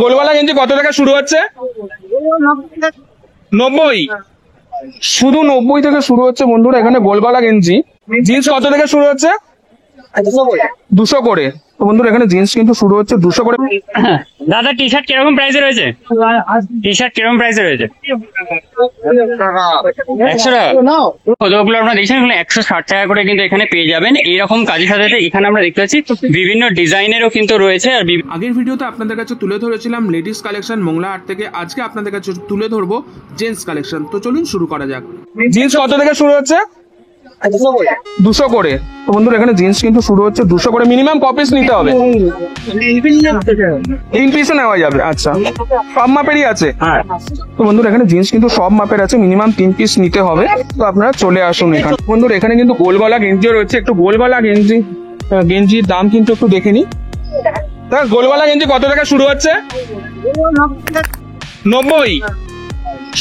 গোলগলা গেঞ্জি কত টাকা শুরু হচ্ছে? 90। শুধু 90 থেকে শুরু হচ্ছে বন্ধুরা এখানে গোলগলা গেঞ্জি। জিন্স কত থেকে শুরু হচ্ছে? 200 করে। তো বন্ধুরা এখানে জিন্স কিন্তু শুরু হচ্ছে 200 করে। দাদা টি শার্ট কিরকম প্রাইসে রয়েছে? টি শার্ট কিরকম প্রাইসে রয়েছে? 100 টাকা। ওগুলো আপনারা দেখছেন এগুলো 160 টাকা করে কিন্তু এখানে পেয়ে যাবেন। এইরকম কাজের সাথে এখানে আমরা দেখতে পাচ্ছি বিভিন্ন ডিজাইনেরও কিন্তু রয়েছে। আর আগের ভিডিওতে আপনাদের কাছে তুলে ধরেছিলাম লেডিস কালেকশন মোংলা হাট থেকে, আজকে আপনাদের কাছে তুলে ধরবো জেন্টস কালেকশন। তো চলুন শুরু করা যাক। জিন্স কত থেকে শুরু হচ্ছে? 200 করে। তো বন্ধুরা এখানে জিন্স কিন্তু শুরু হচ্ছে 200 করে। মিনিমাম ক পিস নিতে হবে? 3 পিসও নেওয়া যাবে। আচ্ছা, সব মাপেরই আছে? তো বন্ধুরা এখানে জিন্স কিন্তু সব মাপের আছে, মিনিমাম 3 পিস নিতে হবে। তো আপনারা চলে আসুন এখানে। বন্ধুরা এখানে কিন্তু গোলগলা গেঞ্জিও রয়েছে। একটু গোলগলা গেঞ্জির দাম কিন্তু একটু দেখে নি। গোলগলা গেঞ্জি কত টাকা শুরু হচ্ছে? 90।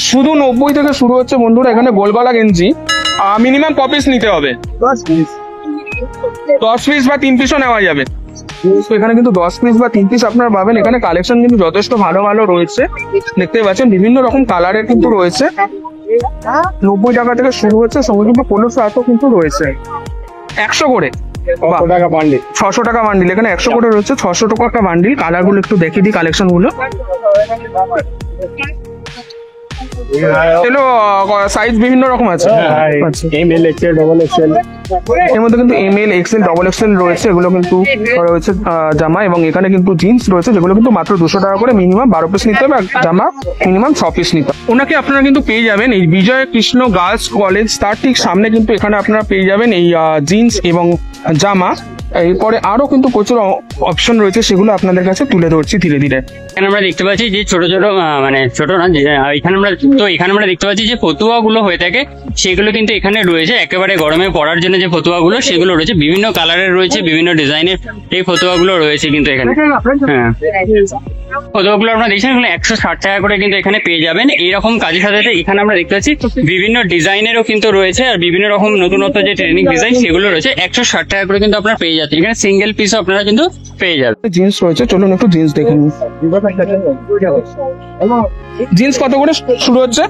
শুধু 90 থেকে শুরু হচ্ছে বন্ধুরা এখানে গোলগলা গেঞ্জি। মিনিমাম ক পিস নিতে হবে? 10 পিস বা 3 পিসও নেওয়া যাবে। তো এখানে কিন্তু 10 পিস বা 3 পিস আপনারা পাবেন। এখানে কালেকশন কিন্তু যথেষ্ট ভালো ভালো রয়েছে, দেখতে পাচ্ছেন বিভিন্ন রকম কালারের কিন্তু রয়েছে। 90 টাকা থেকে শুরু হচ্ছে, সঙ্গে কিন্তু 1500 কিন্তু রয়েছে। 100 করে 600 টাকা বান্ডিল। এখানে 100 করে রয়েছে, 600 টাকা একটা বান্ডিল। কালার গুলো একটু দেখে দিই, কালেকশন গুলো সাইজ বিভিন্ন রকম আছে। এর মধ্যে কিন্তু ML XL XXL রয়েছে, এগুলো কিন্তু রয়েছে জামা। এবং এখানে কিন্তু জিন্স রয়েছে, যেগুলো কিন্তু মাত্র 200 টাকা করে। মিনিমাম 12 পিস নিতে হবে, জামা মিনিমাম 6 পিস নিতে হবে। ওনাকে আপনারা কিন্তু পেয়ে যাবেন এই বিজয় কৃষ্ণ গার্লস কলেজ, তার ঠিক সামনে কিন্তু এখানে আপনারা পেয়ে যাবেন এই জিন্স এবং জামা। এরপরে আরো কিন্তু প্রচুর অপশন রয়েছে, সেগুলো আপনাদের কাছে তুলে ধরছি ধীরে ধীরে। এখানে আমরা দেখতে পাচ্ছি যে ছোট ছোট মানে ছোট না, এখানে আমরা দেখতে পাচ্ছি যে ফতুয়া গুলো হয়ে থাকে, সেগুলো কিন্তু এখানে রয়েছে। একেবারে গরমে পড়ার জন্য যে ফতুয়া গুলো সেগুলো রয়েছে, বিভিন্ন কালারের রয়েছে, বিভিন্ন ডিজাইনের এই ফতুয়া গুলো রয়েছে কিন্তু এখানে। হ্যাঁ, ফতুয়াগুলো আপনারা দেখছেন এগুলো 160 টাকা করে কিন্তু এখানে পেয়ে যাবেন। এইরকম কাজের সাথে এখানে আমরা দেখতে পাচ্ছি বিভিন্ন ডিজাইনেরও কিন্তু রয়েছে। আর বিভিন্ন রকম নতুনত্ব যে ট্রেনিং ডিজাইন সেগুলো রয়েছে। 160 টাকা করে কিন্তু আপনারা পেয়ে যাচ্ছেন। এখানে সিঙ্গেল পিস আপনারা কিন্তু পেয়ে যাবেন। জিন্স রয়েছে, চলুন একটু জিন্স দেখে নিন। জিন্স কত করে শুরু হচ্ছে?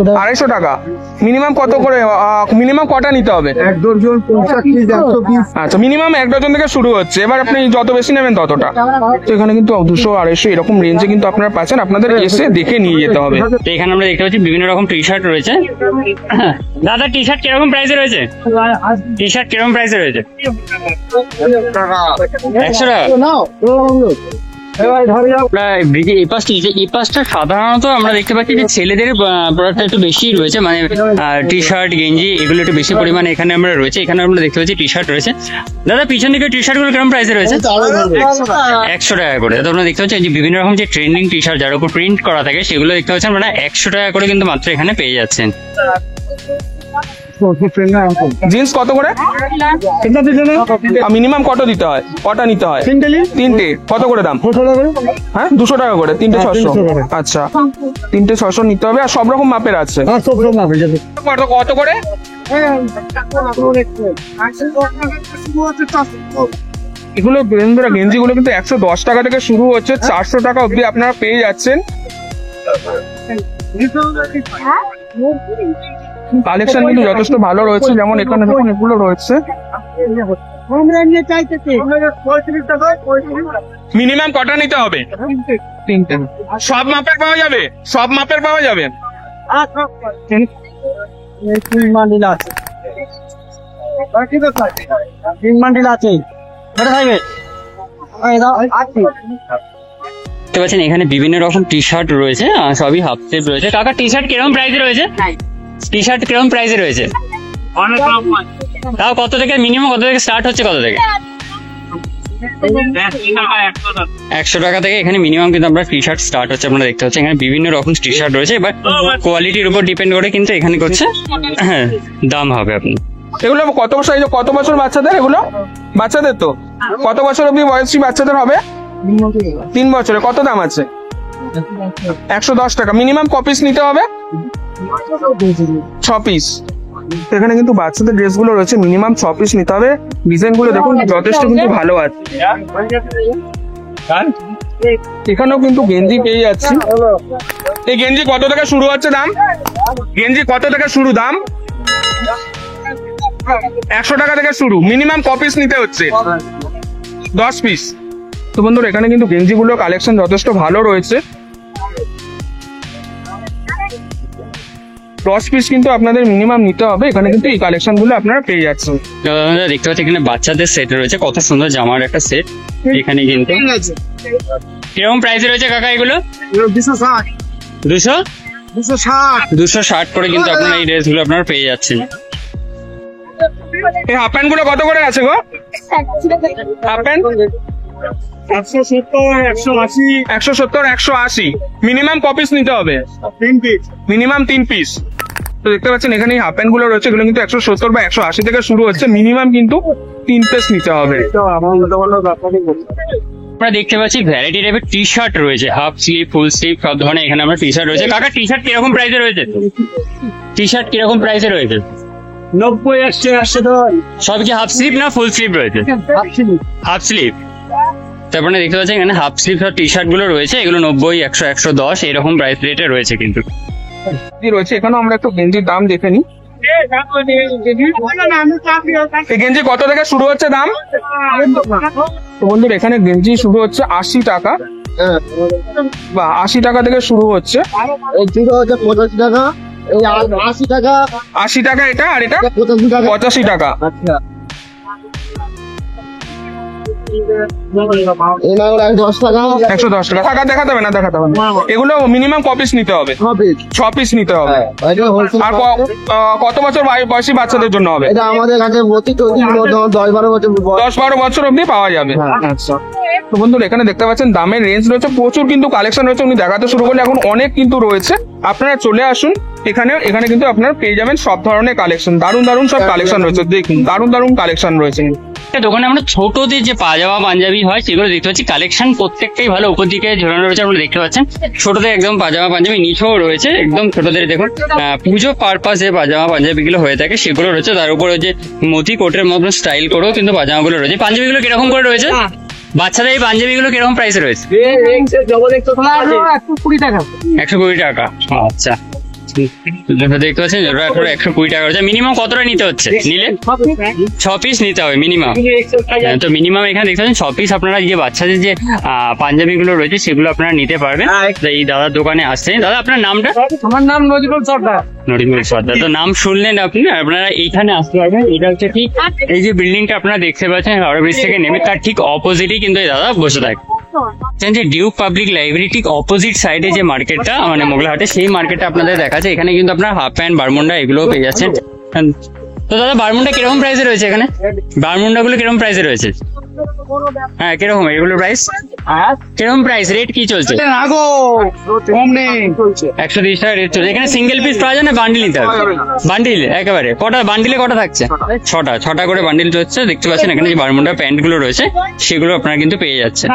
250 টাকা। মিনিমাম কত করে? মিনিমাম কটা নিতে হবে? 1 ডজন, 50 পিস, 100 পিস। আচ্ছা, মিনিমাম 1 ডজন থেকে শুরু হচ্ছে। এবার আপনি যত বেশি নেবেন ততটা। তো এখানে কিন্তু 200, 250 এরকম রেঞ্জে কিন্তু আপনারা পাচ্ছেন, আপনাদের এসে দেখে নিয়ে যেতে হবে। তো এখানে আমরা দেখতে পাচ্ছি বিভিন্ন রকম টি শার্ট রয়েছে। দাদা টি শার্ট কিরকম প্রাইসে রয়েছে? টি শার্ট কিরকম প্রাইসে রয়েছে? 100 টাকা। এই পাশটা সাধারণত আমরা দেখতে পাচ্ছি যে ছেলেদের প্রোডাক্টটা একটু বেশি রয়েছে, মানে টি শার্ট গেঞ্জি এগুলো একটু বেশি পরিমাণে এখানে আমরা রয়েছে। এখানে আমরা দেখতে পাচ্ছি টি শার্ট রয়েছে। দাদা পিছন দিকে টি শার্ট গুলো কিরকম প্রাইসে রয়েছে? 100 টাকা করে। দাদা আপনারা দেখতে পাচ্ছেন যে বিভিন্ন রকম যে ট্রেন্ডিং টি শার্ট যার উপর প্রিন্ট করা থাকে সেগুলো দেখতে পাচ্ছেন আপনারা 100 টাকা করে কিন্তু মাত্র এখানে পেয়ে যাচ্ছেন। জিন্স কত করে? মিনিমাম কত দিতে হয়? কটা নিতে হয়? 3টে। কত করে দাম? হ্যাঁ, 200 টাকা করে। 3টে 600। আচ্ছা, 3টে 600 নিতে হবে। আর সব রকম মাপের আছে? কত করে? এগুলো গেঞ্জি গুলো কিন্তু 110 টাকা থেকে শুরু হচ্ছে, 400 টাকা অব্দি আপনারা পেয়ে যাচ্ছেন। কালেকশন কিন্তু যথেষ্ট ভালো রয়েছে, যেমন এখানে দেখুন এগুলো রয়েছে। মিনিমাম কটা নিতে হবে? 3টে। সব মাপের পাওয়া যাবে? সব মাপের পাওয়া যাবে? 3 বান্ডিল আছে। দেখতে পাচ্ছেন এখানে বিভিন্ন রকম টি শার্ট রয়েছে, সবই হাফ স্লিভ রয়েছে। কাকা টি শার্ট কিরকম প্রাইসে রয়েছে? টি শার্ট কিরকম প্রাইসে রয়েছে? তাও কত থেকে মিনিমাম কত থেকে স্টার্ট হচ্ছে? কত থেকে? 100 টাকা থেকে এখানে মিনিমাম কিন্তু আমরা টি শার্ট স্টার্ট হচ্ছে। আপনারা দেখতে পাচ্ছেন এখানে বিভিন্ন রকম টি শার্ট রয়েছে। এবার কোয়ালিটির উপর ডিপেন্ড করে কিন্তু এখানে করছে হ্যাঁ দাম হবে। আপনি এগুলো কত সাইজ, কত বছর বাচ্চাদের? এগুলো বাচ্চাদের তো কত বছর অব্দি বয়সী বাচ্চাদের হবে? 3 বছরে। কত দাম আছে? 110 টাকা। মিনিমাম ক পিস নিতে হবে? 6 পিস। এখানে কিন্তু বাচ্চাদের ড্রেস গুলো রয়েছে, মিনিমাম 6 পিস নিতে হবে। ডিজাইন গুলো দেখুন যথেষ্ট কিন্তু ভালো আছে। এখানেও কিন্তু গেঞ্জি পেয়ে যাচ্ছি। এই গেঞ্জি কত থেকে শুরু হচ্ছে দাম? গেঞ্জি কত থেকে শুরু দাম? 100 টাকা থেকে শুরু। মিনিমাম ক পিস নিতে হচ্ছে? 10 পিস। তো বন্ধুরা এখানে কিন্তু গেঞ্জিগুলো কালেকশন যথেষ্ট ভালো রয়েছে। 10 পিস কিন্তু আপনাদের মিনিমাম নিতে হবে। এখানে কিন্তু এই কালেকশন গুলো আপনারা পেয়ে যাচ্ছেন। তো আমরা দেখতে পাচ্ছি এখানে বাচ্চাদের সেট রয়েছে, কত সুন্দর জামার একটা সেট এখানে কিন্তু। কিরকম প্রাইসে রয়েছে কাকা এগুলো? 260 করে কিন্তু আপনারা এই ড্রেস গুলো আপনারা পেয়ে যাচ্ছেন। এই হাফ প্যান্ট গুলো কত করে আছে গো? Half pant 170, 180। মিনিমাম ক পিস নিতে হবে? 3 পিস। Minimum 3 piece. তো দেখতে পাচ্ছেন এখানে হাফ প্যান্ট গুলো রয়েছে, এগুলো কিন্তু 170 বা 180 থেকে শুরু হচ্ছে। মিনিমাম কিন্তু 3 পিস নিতে হবে। আমরা দেখতে পাচ্ছি ভ্যারাইটি টাইপের টি শার্ট রয়েছে, হাফ স্লিভ, ফুল স্লিভ সব ধরনের এখানে আমরা টি শার্ট রয়েছে। কাকা টি শার্ট কিরকম প্রাইসে রয়েছে? টি শার্ট কিরকম প্রাইসে রয়েছে? 90, 180 তো সব কি হাফ স্লিভ না ফুল স্লিভ রয়েছে? Half sleeve. তারপরে দেখতে পাচ্ছেন এখানে হাফ স্লিভ টি শার্ট গুলো রয়েছে, এগুলো 90, 100, 110 এরকম প্রাইস রেটে রয়েছে কিন্তু। রয়েছে এখানেও আমরা একটু গেঞ্জির দাম দেখে নিই। এই গেঞ্জি কত থেকে শুরু হচ্ছে দাম? তো বন্ধুরা এখানে গেঞ্জি শুরু হচ্ছে 80 টাকা বা 80 টাকা থেকে শুরু হচ্ছে। এই দুটো হচ্ছে 85 টাকা, এই 80 টাকা, 80 টাকা এটা, আর এটা 85 টাকা। 85 টাকা। আচ্ছা, এই মাগুর 10 টাকা, 110 টাকা। টাকা দেখাতে হবে না, দেখাতে হবে না। এগুলো মিনিমাম ক পিস নিতে হবে? 6 পিস নিতে হবে। এটা হোলসেল। আর কত বছর বয়সী বাচ্চাদের জন্য হবে? এটা আমাদের কাছে প্রতি 10-12 বছর 10-12 বছর অব্দি পাওয়া যাবে। আচ্ছা। তো বন্ধুরা এখানে দেখতে পাচ্ছেন দামের রেঞ্জ রয়েছে, প্রচুর কিন্তু কালেকশন রয়েছে। উনি দেখাতে শুরু করলে এখন অনেক কিন্তু রয়েছে। আপনারা চলে আসুন এখানে কিন্তু আপনারা পেয়ে যাবেন সব ধরনের কালেকশন। দারুণ দারুণ সব কালেকশন রয়েছে, দেখুন দারুণ দারুণ কালেকশন রয়েছে। দোকানে আমরা ছোটদের যে পাজামা পাঞ্জাবি হয় সেগুলো দেখতে পাচ্ছি, কালেকশন প্রত্যেকটাই ভালো, উপর দিকে ঝোলানো রয়েছে আপনারা দেখতে পাচ্ছেন। ছোটদের একদম পাজামা পাঞ্জাবি নিচেও রয়েছে, একদম ছোটদের দেখুন পুজো পারপাস যে পাজামা পাঞ্জাবি গুলো হয়ে থাকে সেগুলো রয়েছে। তার উপরে যে মতি কোটের মতন স্টাইল করেও কিন্তু পাজামা গুলো রয়েছে। পাঞ্জাবি গুলো কিরকম করে রয়েছে? বাচ্চাদের এই পাঞ্জাবি গুলো কিরকম প্রাইসে রয়েছে? 120 টাকা। 120 টাকা। আচ্ছা, দেখতে পাচ্ছেন 120 টাকা রয়েছে। মিনিমাম কতটা নিতে হচ্ছে? নিলে 6 পিস নিতে হবে মিনিমাম। তো মিনিমাম এখানে দেখতে পাচ্ছেন 6 পিস আপনারা যে বাচ্চাদের যে পাঞ্জাবি গুলো রয়েছে সেগুলো আপনারা নিতে পারবেন। এই দাদার দোকানে আসছেন। দাদা আপনার নামটা? আমার নাম নজরুল সর্দার। নজরুল সর্দার। তো নাম শুনলেন আপনি, আপনারা এইখানে আসতে পারবেন। এটা হচ্ছে ঠিক এই যে বিল্ডিংটা আপনারা দেখতে পাচ্ছেন হাওড়া ব্রিজ থেকে নেমে তার ঠিক অপোজিটই কিন্তু এই দাদা বসে থাকে। যে ডিউক পাবলিক লাইব্রেরি ঠিক অপোজিট সাইডে যে মার্কেটটা মানে মোগলাহাটে, সেই মার্কেটটা আপনাদের দেখাচ্ছে। এখানে কিন্তু আপনার হাফ প্যান্ট, বারমুন্ডা এগুলো পেয়ে যাচ্ছেন। তো দাদা বারমুন্ডা কিরকম প্রাইসে রয়েছে এখানে? বারমুন্ডা গুলো কিরকম প্রাইসে রয়েছে? হ্যাঁ কিরকম এগুলো প্রাইস? কিরকম প্রাইস রেট কি চলছে? 130 টাকা রেট চলছে। এখানে সিঙ্গেল পিস পাওয়া যায় না বান্ডিল নিতে হবে? বান্ডিল একেবারে কটা বান্ডিলে কটা থাকছে? 6টা করে বান্ডিল চলছে। দেখতে পাচ্ছেন এখানে যে বারমুন্ডা প্যান্ট গুলো রয়েছে সেগুলো আপনারা কিন্তু পেয়ে যাচ্ছেন।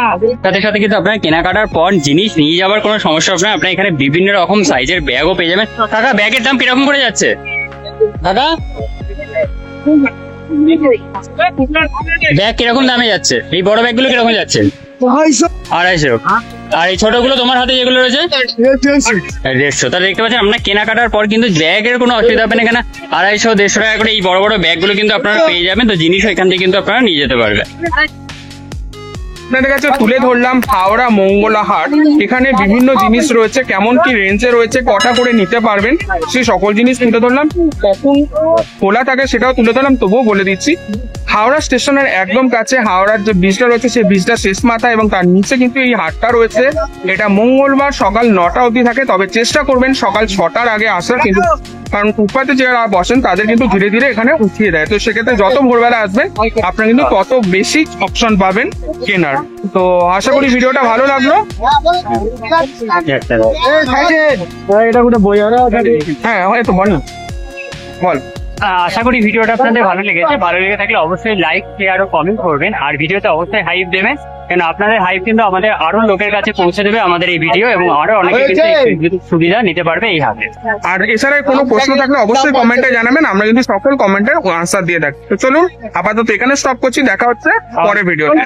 তাদের সাথে কিন্তু আপনারা কেনাকাটার পর জিনিস নিয়ে যাওয়ার কোনো সমস্যা হবে না। আপনারা এখানে বিভিন্ন রকম সাইজের ব্যাগও পেয়ে যাবেন। কাকা ব্যাগের দাম কিরকম করে যাচ্ছে দাদা? ব্যাগ কিরকম দামে যাচ্ছে? এই বড় ব্যাগ গুলো কিরকম যাচ্ছে? 250। আর এই ছোটগুলো তোমার হাতে যেগুলো রয়েছে 150। তাহলে দেখতে পাচ্ছেন আপনার কেনাকাটার পর কিন্তু ব্যাগের কোনো অসুবিধা হবে না। এখানে 250-150 টাকা করে এই বড় বড় ব্যাগগুলো কিন্তু আপনারা পেয়ে যাবেন। তো জিনিস এখান থেকে কিন্তু আপনারা নিয়ে যেতে পারবেন। আপনাদের কাছে তুলে ধরলাম হাওড়া মঙ্গলা হাট। এখানে বিভিন্ন জিনিস রয়েছে, কেমন কি রেঞ্জে রয়েছে, কটা করে নিতে পারবেন সেই সকল জিনিস তুলে ধরলাম। কখন খোলা থাকে সেটাও তুলে ধরলাম, তবুও বলে দিচ্ছি হাওড়া স্টেশনের একদম কাছে হাওড়ার যে ব্রিজটা রয়েছে সেই ব্রিজটা শেষ মাথা এবং তার নিচে কিন্তু এই হাটটা রয়েছে। এটা মঙ্গলবার সকাল 9টা অবধি থাকে, তবে চেষ্টা করবেন সকাল 6টার আগে আসার, কিন্তু কারণ ফুটপাতে যারা বসেন তাদের কিন্তু ধীরে ধীরে এখানে উঠিয়ে দেয়। তো সেক্ষেত্রে যত ভোরবেলা আসবেন আপনারা কিন্তু তত বেশি অপশন পাবেন কেনার। তো আশা করি ভিডিওটা ভালো লাগলো। এটা কোনো বই আর হ্যাঁ হয়তো বল না, বল। আশা করি ভিডিওটা আপনাদের ভালো লেগেছে। ভালো লেগে থাকলে অবশ্যই লাইক, শেয়ার ও কমেন্ট করবেন। আর ভিডিওতে অবশ্যই হাইপ দেবেন, কেন আপনাদের হাইপ কিন্তু আমাদের আরো লোকের কাছে পৌঁছে দেবে আমাদের এই ভিডিও, এবং আরো অনেকে কিন্তু এই সুবিধা নিতে পারবে এই হাতে। আর এছাড়া কোনো প্রশ্ন থাকলে অবশ্যই কমেন্টে জানাবেন, আমরা কিন্তু সকল কমেন্টের আনসার দিয়ে থাকি। তো চলুন আপাতত এখানে স্টপ করছি, দেখা হচ্ছে পরের ভিডিওতে।